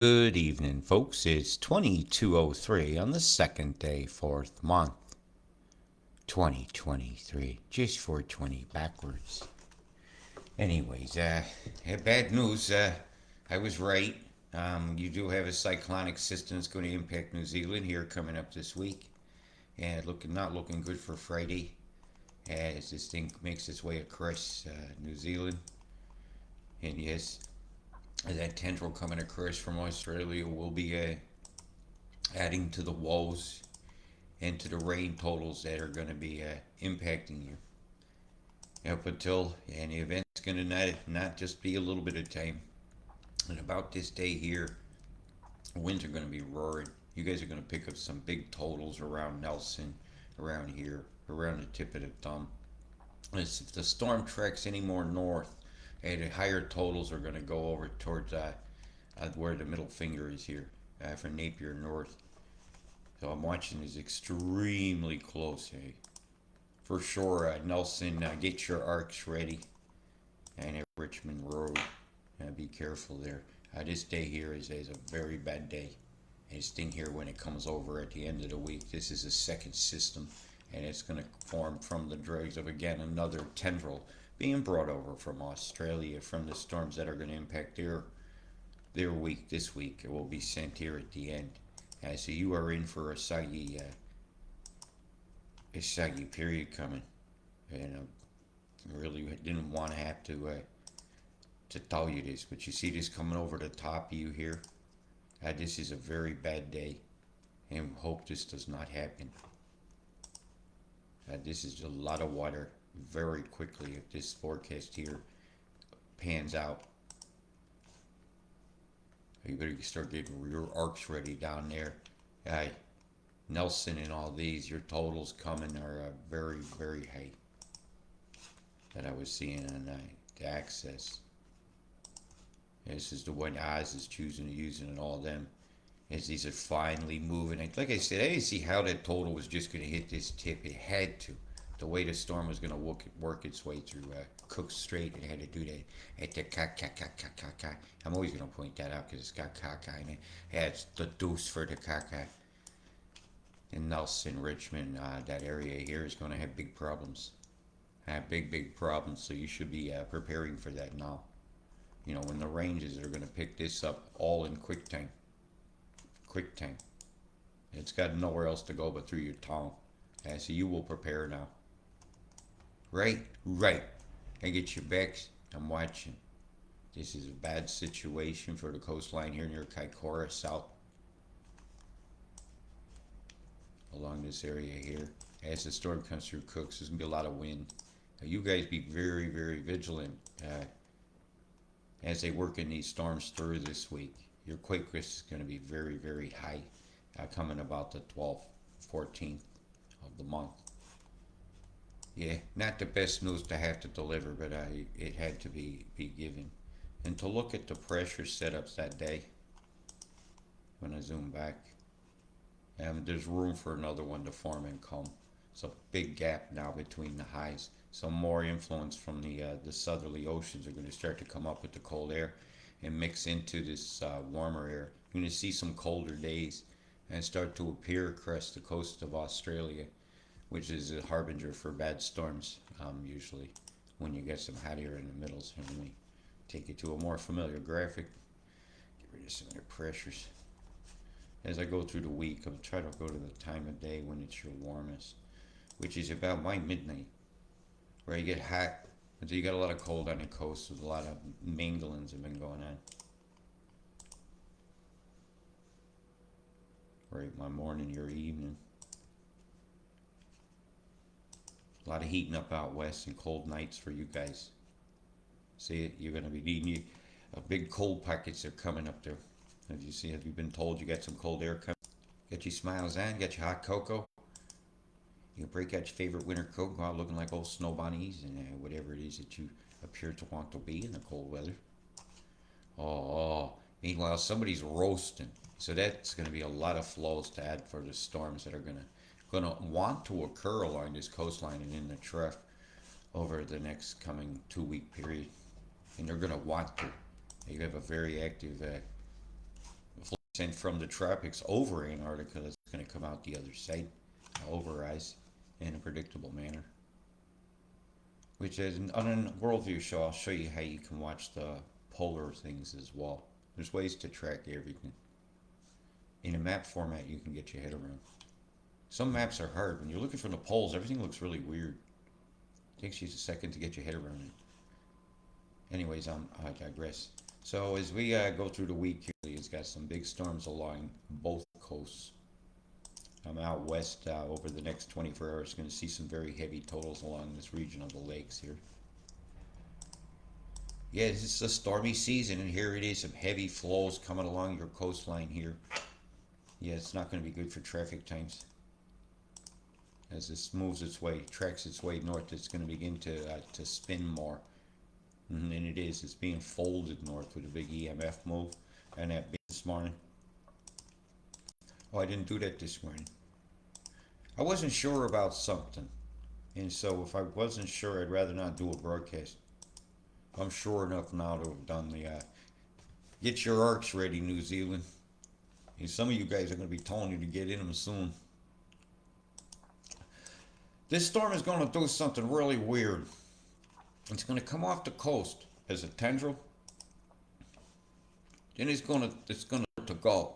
Good evening, folks. It's 2203 on the second day, 4th month, 2023. Just 420 backwards. Anyways, bad news. I was right. You do have a cyclonic system that's going to impact New Zealand here coming up this week. And not looking good for Friday as this thing makes its way across New Zealand. And yes, that tendril coming across from Australia will be adding to the woes and to the rain totals that are going to be impacting you up until and the event's going to not just be a little bit of time. And about this day here, winds are going to be roaring. You guys are going to pick up some big totals around Nelson, around here, around the tip of the thumb. If the storm tracks any more north, the higher totals are going to go over towards where the middle finger is here, from Napier north. So I'm watching this extremely close, hey. For sure, Nelson, get your arcs ready. And at Richmond Road, be careful there. This day here is a very bad day. And this thing here, when it comes over at the end of the week, this is a second system. And it's going to form from the dregs of, again, another tendril being brought over from Australia from the storms that are going to impact their week this week. It will be sent here at the end. So you are in for a saggy period coming, and I really didn't want to have to tell you this, but you see this coming over the top of you here. This is a very bad day, and hope this does not happen. This is a lot of water very quickly if this forecast here pans out. You better start getting your arcs ready down there. Nelson and all these, your totals coming are very, very high that I was seeing on the access. This is the one Oz is choosing to use and all them. As these are finally moving. Like I said, I didn't see how that total was just going to hit this tip. It had to. The way the storm was going to work its way through Cook Strait, it had to do that at the ka. I'm always going to point that out because it's got ka in it. It's the deuce for the ka. In Nelson, Richmond, that area here is going to have big problems. Big problems. So you should be preparing for that now. You know, when the ranges are going to pick this up all in quick time. It's got nowhere else to go but through your town. So you will prepare now. Right. I get your backs. I'm watching. This is a bad situation for the coastline here near Kaikoura South. Along this area here. As the storm comes through Cooks, there's going to be a lot of wind. Now you guys be very, very vigilant as they work in these storms through this week. Your quake risk is going to be very, very high coming about the 12th, 14th of the month. Yeah, not the best news to have to deliver, but it had to be given. And to look at the pressure setups that day, when I zoom back, there's room for another one to form and come. It's a big gap now between the highs. Some more influence from the southerly oceans are going to start to come up with the cold air and mix into this warmer air. You're going to see some colder days and start to appear across the coast of Australia, which is a harbinger for bad storms, usually, when you get some hot air in the middle. So let me take you to a more familiar graphic. Get rid of some of the pressures. As I go through the week, I'll try to go to the time of day when it's your warmest, which is about my midnight, where you get hot. So you got a lot of cold on the coast. There's a lot of manglings have been going on. Right, my morning, your evening. A lot of heating up out west and cold nights for you guys. See it? You're going to be needing big cold pockets are coming up there. Have you been told you got some cold air coming? Get your smiles on, get your hot cocoa. You can break out your favorite winter coat, go out looking like old snow bunnies and whatever it is that you appear to want to be in the cold weather. Meanwhile, somebody's roasting. So that's going to be a lot of flows to add for the storms that are going to want to occur along this coastline and in the trough over the next coming 2 week period. And they're going to want to. You have a very active sent from the tropics over Antarctica that's going to come out the other side, over ice, in a predictable manner. Which is on a worldview show, I'll show you how you can watch the polar things as well. There's ways to track everything. In a map format, you can get your head around. Some maps are hard. When you're looking for the poles, everything looks really weird. It takes you a second to get your head around it. Anyways, I digress. So as we go through the week here, it's got some big storms along both coasts. I'm out west over the next 24 hours. Going to see some very heavy totals along this region of the lakes here. Yeah, it's a stormy season, and here it is, some heavy flows coming along your coastline here. Yeah, it's not going to be good for traffic times. As this moves its way, tracks its way north, it's going to begin to spin more. And it is. It's being folded north with a big EMF move. And that this morning. Oh, I didn't do that this morning. I wasn't sure about something. And so if I wasn't sure, I'd rather not do a broadcast. I'm sure enough now to have done the get your arcs ready, New Zealand. And some of you guys are going to be telling you to get in them soon. This storm is going to do something really weird. It's going to come off the coast as a tendril. Then it's going to go.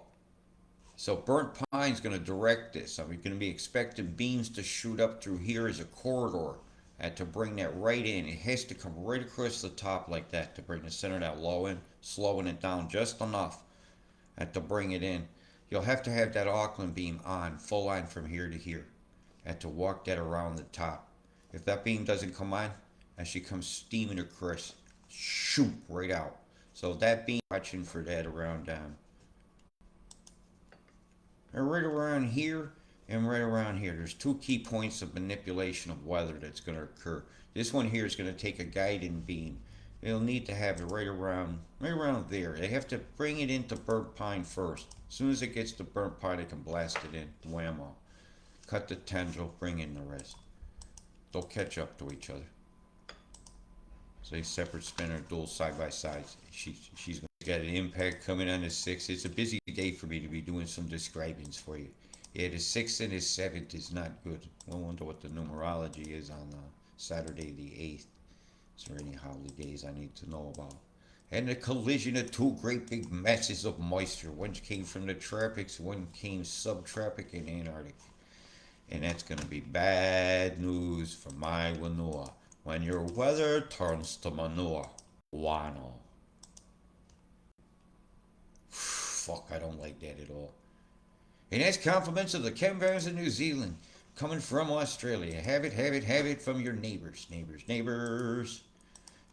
So Burnt Pine's going to direct this. I'm going to be expecting beams to shoot up through here as a corridor and to bring that right in. It has to come right across the top like that to bring the center of that low in, slowing it down just enough and to bring it in. You'll have to have that Auckland beam on, full on from here to here, and to walk that around the top. If that beam doesn't come on, and she comes steaming across, shoot right out. So that beam, watching for that around and right around here and right around here. There's two key points of manipulation of weather that's going to occur. This one here is going to take a guiding beam. They'll need to have it right around there. They have to bring it into Burnt Pine first. As soon as it gets to Burnt Pine, they can blast it in. Whammo. Cut the tendril, bring in the rest. They'll catch up to each other. So a separate spinner, dual side by side. She's got an impact coming on the 6th. It's a busy day for me to be doing some describings for you. Yeah, the 6th and the 7th is not good. I wonder what the numerology is on Saturday the 8th. Is there any holidays I need to know about? And the collision of two great big masses of moisture. One came from the tropics, one came subtropic in Antarctic. And that's going to be bad news for my Wanua. When your weather turns to manure. Wano. Fuck, I don't like that at all. And that's compliments of the Canberras of New Zealand coming from Australia. Have it from your neighbors.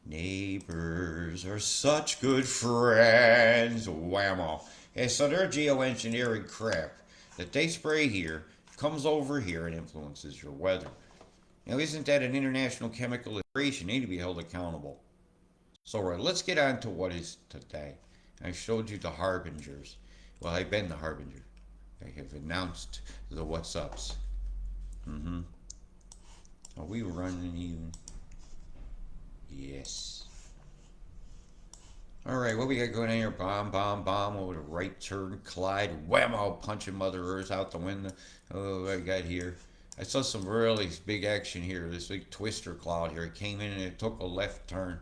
Neighbors are such good friends. Whammo. And so their geoengineering crap that they spray here comes over here and influences your weather. Now, isn't that an international chemical operation? They need to be held accountable. So, right, let's get on to what is today. I showed you the harbingers. Well, I've been the harbinger. I have announced the what's ups. Are we running even? Yes. Alright, what we got going on here? Bomb over the right turn. Collide. Whammo! Punching Mother Earth out the window. Oh, what I got here? I saw some really big action here. This big twister cloud here. It came in and it took a left turn.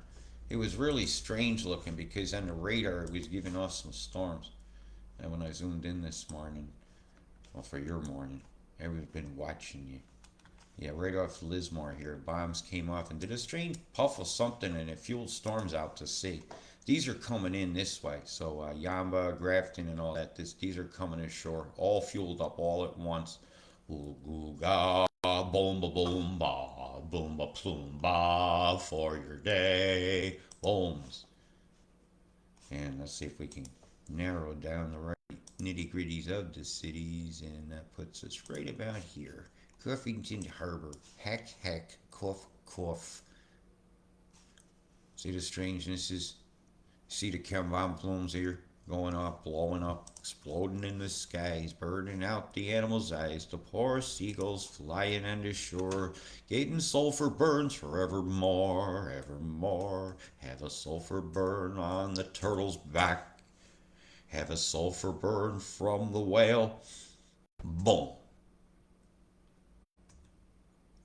It was really strange looking because on the radar it was giving off some storms. And when I zoomed in this morning, well, for your morning, everyone's been watching you. Yeah, right off Lismore here, bombs came off and did a strange puff of something and it fueled storms out to sea. These are coming in this way, so Yamba, Grafton, and all that. These are coming ashore, all fueled up all at once. Ooh, ooh, ga, boom, ba, boom, ba, plume, ba, for your day, booms. And let's see if we can narrow down the right nitty gritties of the cities, and that puts us right about here. Cuffington Harbor, heck, cough, cough. See the strangenesses? See the chem bomb plumes here going up, blowing up, exploding in the skies, burning out the animals' eyes. The poor seagulls flying on the shore, getting sulfur burns forevermore, evermore. Have a sulfur burn on the turtle's back. Have a sulfur burn from the whale. Boom.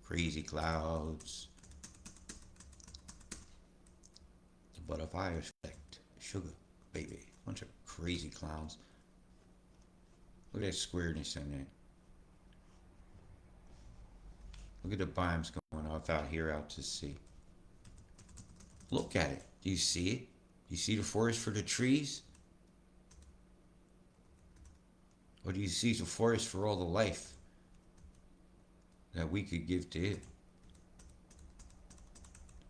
Crazy clouds. The butterfly effect. Sugar, baby. Bunch of crazy clouds. Look at that squareness in there. Look at the bombs going off out here out to sea. Look at it. Do you see it? Do you see the forest for the trees? Or do you see the forest for all the life that we could give to it?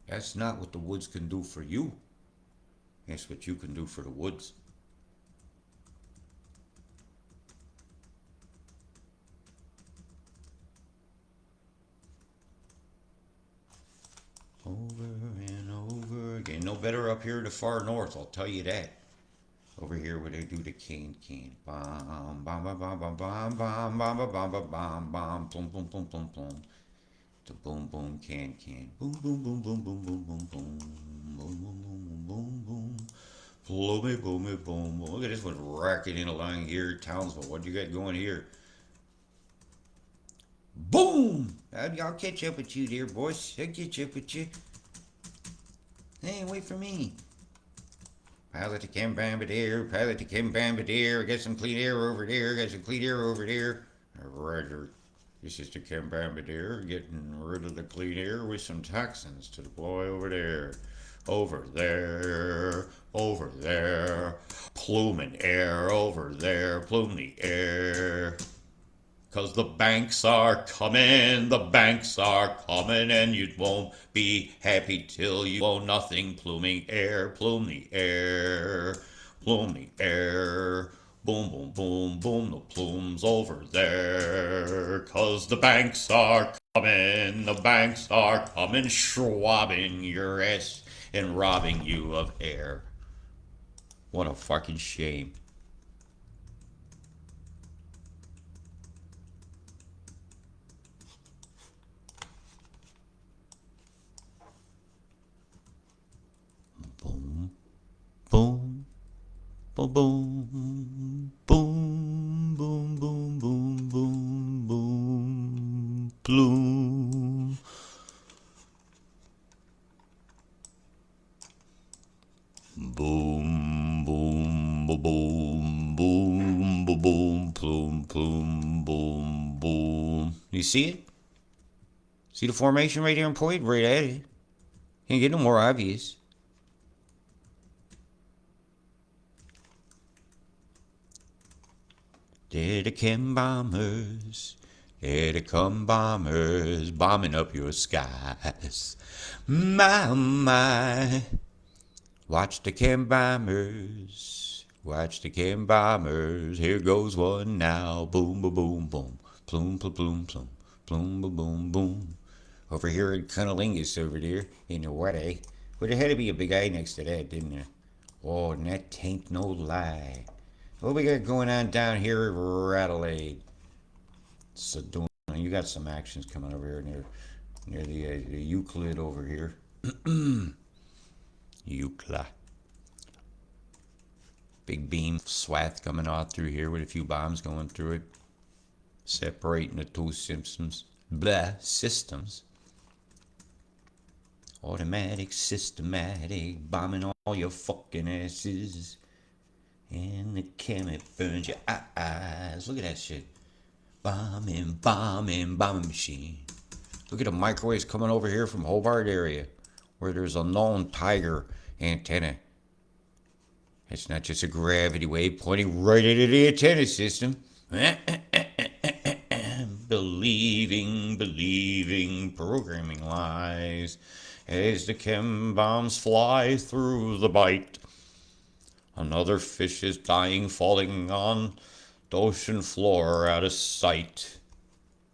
That's not what the woods can do for you. That's what you can do for the woods. Over and over again. No better up here in the far north, I'll tell you that. Over here where they do the can. Bam, bam, bam, bam, bam, bam, bam, bam, bam, bam, bam, bam, bam, boom, boom, boom, boom, boom. The boom, boom, can. Boom, boom, boom, boom, boom, boom, boom, boom. Boom, boom, boom, boom, boom. Bloomy, boomy, boom, boom. Look at this one racketing along here, Townsville. What you got going here? Boom! I'll catch up with you, dear boys. I'll catch up with you. Hey, wait for me. Pilot to Kim Bombardier, pilot to Kim Bombardier. Got some clean air over there, got some clean air over there. Roger. This is the Kim Bombardier getting rid of the clean air with some toxins to deploy over there. Over there, over there. Pluming air over there, plume the air. 'Cause the banks are coming, and you won't be happy till you own nothing. Pluming air, plume the air, plume the air. Boom, boom, boom, boom, the plume's over there. 'Cause the banks are coming, schwabbing your ass and robbing you of air. What a fucking shame. Boom, boom, boom, boom, boom, boom, boom, boom, boom, boom, bloom. Boom, boom, boom, boom, boom, boom, boom, boom, boom, boom, boom. You see it? See the formation right there in point? Right at it. Can't get no more obvious. They're the chem bombers. They're the chem bombers bombing up your skies. My. Watch the chem bombers. Watch the chem bombers. Here goes one now. Boom, boom, boom, boom. Plume, plume, plume, plume. Plume, boom, boom, boom. Over here in Cunnilingus over there in the water. Well, there had to be a big eye next to that, didn't there? Oh, and that tain't no lie. What we got going on down here at Adelaide? Sedona. You got some actions coming over here near the Euclid over here. Euclid. Big beam swath coming out through here with a few bombs going through it. Separating the two systems. Systems. Automatic, systematic, bombing all your fucking asses. And the chem, it burns your eyes. Look at that shit. Bombing machine. Look at the microwaves coming over here from Hobart area, where there's a known tiger antenna. It's not just a gravity wave pointing right into the antenna system. Believing, programming lies as the chem bombs fly through the bite. Another fish is dying, falling on the ocean floor out of sight.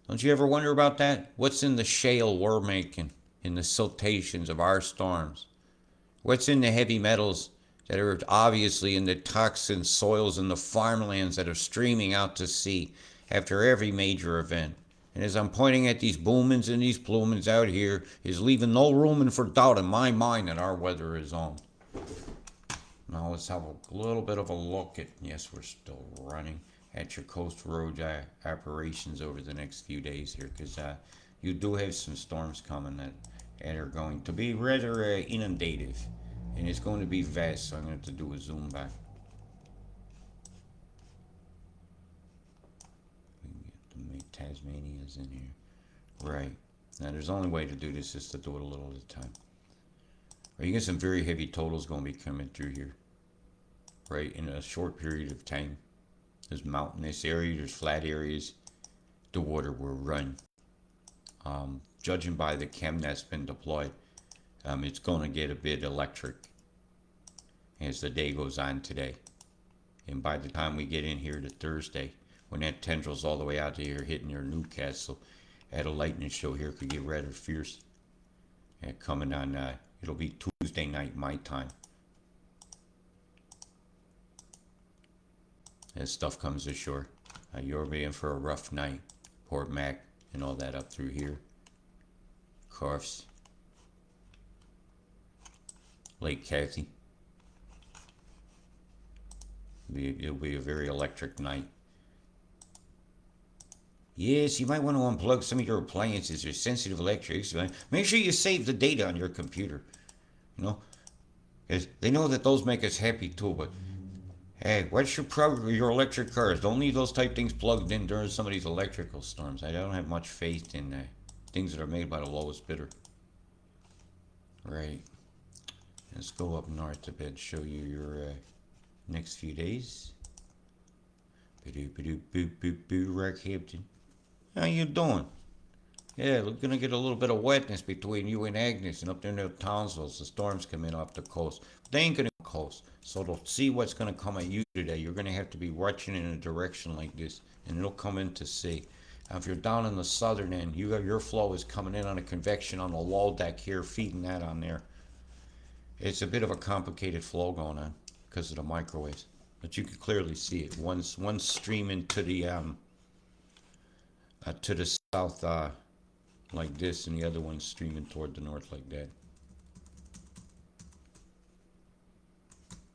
Don't you ever wonder about that? What's in the shale we're making, in the siltations of our storms? What's in the heavy metals that are obviously in the toxin soils and the farmlands that are streaming out to sea after every major event? And as I'm pointing at these boomins and these plumins out here, is leaving no room for doubt in my mind that our weather is on. Now let's have a little bit of a look at, yes, we're still running, at your coast road operations over the next few days here, because you do have some storms coming that are going to be rather inundative, and it's going to be vast, so I'm going to have to do a zoom back. We can get the Tasmania's in here. Right. Now there's only way to do this is to do it a little at a time. Or you get some very heavy totals going to be coming through here, right, in a short period of time. There's mountainous areas, there's flat areas. The water will run. Judging by the chem that's been deployed, it's going to get a bit electric as the day goes on today. And by the time we get in here to Thursday, when that tendrils all the way out to here hitting near Newcastle, at a lightning show here could get rather fierce. And coming on, it'll be Tuesday night my time. As stuff comes ashore, you're being for a rough night. Port Mac and all that up through here. Corfs. Lake Cathy. It'll be a very electric night. Yes, you might want to unplug some of your appliances or sensitive electrics. Make sure you save the data on your computer. You know, 'cause they know that those make us happy too. But hey, what's your electric cars? Don't leave those type things plugged in during some of these electrical storms. I don't have much faith in things that are made by the lowest bidder. Right. Let's go up north a bit. Show you your next few days. Rockhampton. How you doing? Yeah, we're gonna get a little bit of wetness between you and Agnes and up there near Townsville as the storms come in off the coast. They ain't gonna coast, so to see what's gonna come at you today, you're gonna have to be watching in a direction like this, and it'll come in to sea. If you're down in the southern end, your flow is coming in on a convection on the low deck here, feeding that on there. It's a bit of a complicated flow going on because of the microwaves, but you can clearly see it. One's streaming to the south like this, and the other one's streaming toward the north like that.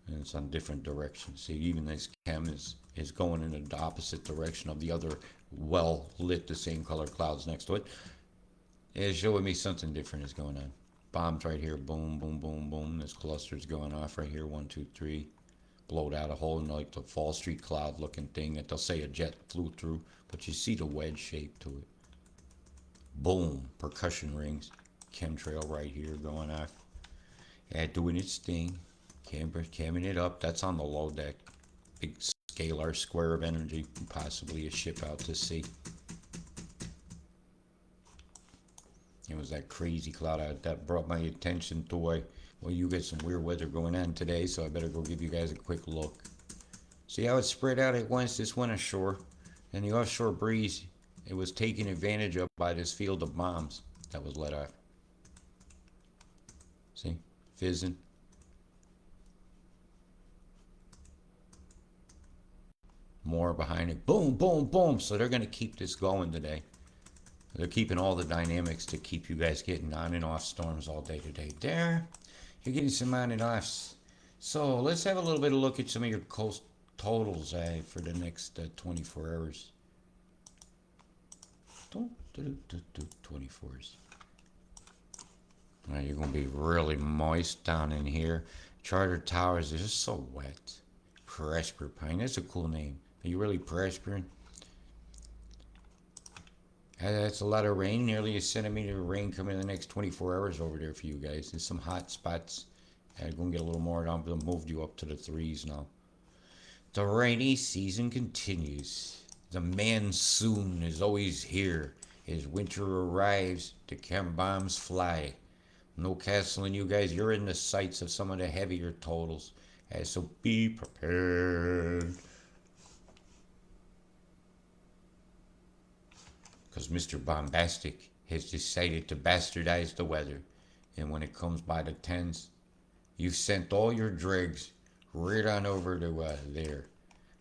And it's on different directions. See, even this chem is going in the opposite direction of the other well lit, the same color clouds next to it. It's showing me something different is going on. Bombs right here, boom, boom, boom, boom. This cluster's going off right here, 1, 2, 3. Blowed out a hole in like the Fall Street cloud looking thing that they'll say a jet flew through, but you see the wedge shape to it. Boom, percussion rings, chemtrail right here going off. Yeah, doing its thing, camming it up. That's on the low deck. Big scalar square of energy, possibly a ship out to sea. It was that crazy cloud out that brought my attention to well, you get some weird weather going on today, so I better go give you guys a quick look. See how it spread out at once? This went ashore, and the offshore breeze, it was taken advantage of by this field of bombs that was let off. See? Fizzing. More behind it. Boom, boom, boom. So they're going to keep this going today. They're keeping all the dynamics to keep you guys getting on and off storms all day today. There, you're getting some on and offs. So let's have a little bit of look at some of your coast totals for the next 24 hours. 24s. Now you're going to be really moist down in here. Charter Towers is just so wet. Presper Pine, that's a cool name. Are you really prospering? That's a lot of rain, nearly a centimeter of rain coming in the next 24 hours over there for you guys. There's some hot spots. I'm going to get a little more down, but I've moved you up to the 3s now. The rainy season continues. The monsoon is always here. As winter arrives, the chem bombs fly. No castle and you guys, you're in the sights of some of the heavier totals. So be prepared. Because Mr. Bombastic has decided to bastardize the weather. And when it comes by the tens, you've sent all your dregs right on over to there.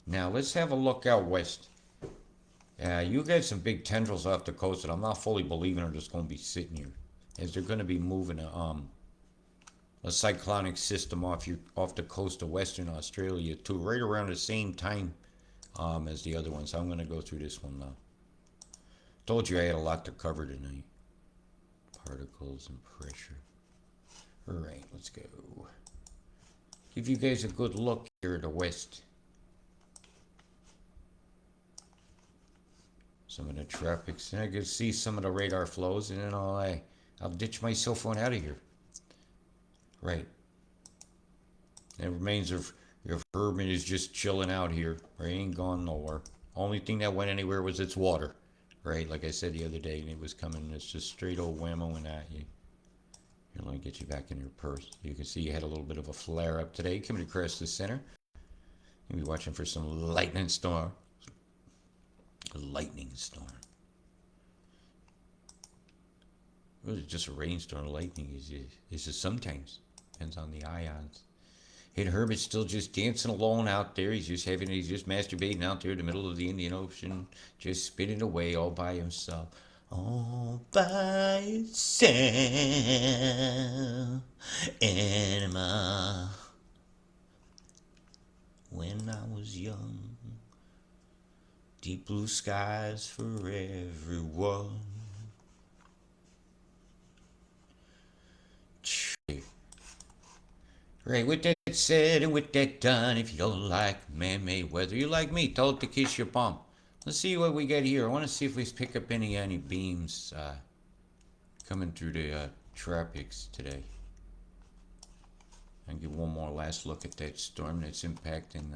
Now let's have a look out west. You got some big tendrils off the coast that I'm not fully believing are just going to be sitting here. As they're going to be moving a cyclonic system off the coast of Western Australia too, right around the same time as the other one. So I'm going to go through this one now. Told you I had a lot to cover tonight. Particles and pressure. All right, let's go. Give you guys a good look here at the west. Some of the tropics, and I can see some of the radar flows, and then I'll ditch my cell phone out of here. Right. It remains if Herman is just chilling out here. Right, ain't gone nowhere. Only thing that went anywhere was its water. Right, like I said the other day, and it was coming. It's just straight old whammoing at you. Here, let me get you back in your purse. You can see you had a little bit of a flare up today, coming across the center. You'll be watching for some lightning storm. A lightning storm. Well, it's just a rainstorm. Lightning is just sometimes. Depends on the ions. And Hermit's still just dancing alone out there. He's just masturbating out there in the middle of the Indian Ocean, just spinning away all by himself. All by himself. Anima. When I was young. Deep blue skies for everyone. Right, with that said and with that done, if you don't like man-made weather, you like me, tell it to kiss your bum. Let's see what we got here. I want to see if we pick up any beams coming through the tropics today. And give one more last look at that storm that's impacting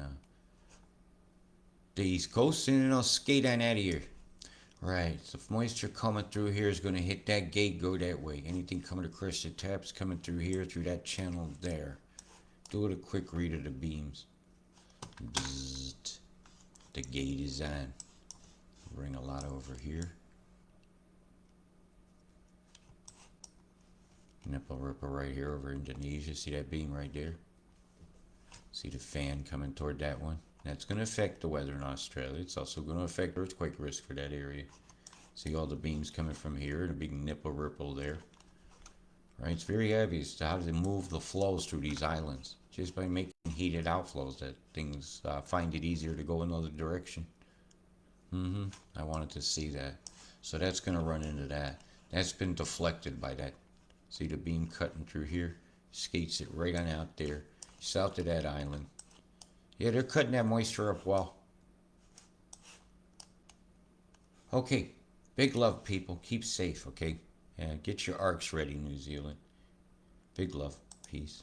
the East Coast, and then I'll skate on out of here. Right, so if moisture coming through here is going to hit that gate, go that way. Anything coming across the taps coming through here, through that channel there. Do it a quick read of the beams. Bzzzt. The gate is on. Bring a lot over here. Nipple ripple right here over Indonesia. See that beam right there? See the fan coming toward that one? That's going to affect the weather in Australia. It's also going to affect earthquake risk for that area. See all the beams coming from here and a big nipple ripple there. Right, it's very obvious how to move the flows through these islands. Just by making heated outflows, that things find it easier to go another direction. I wanted to see that. So that's going to run into that. That's been deflected by that. See the beam cutting through here? Skates it right on out there, south of that island. Yeah, they're cutting that moisture up well. Okay, big love, people. Keep safe, okay? And get your arcs ready, New Zealand. Big love. Peace.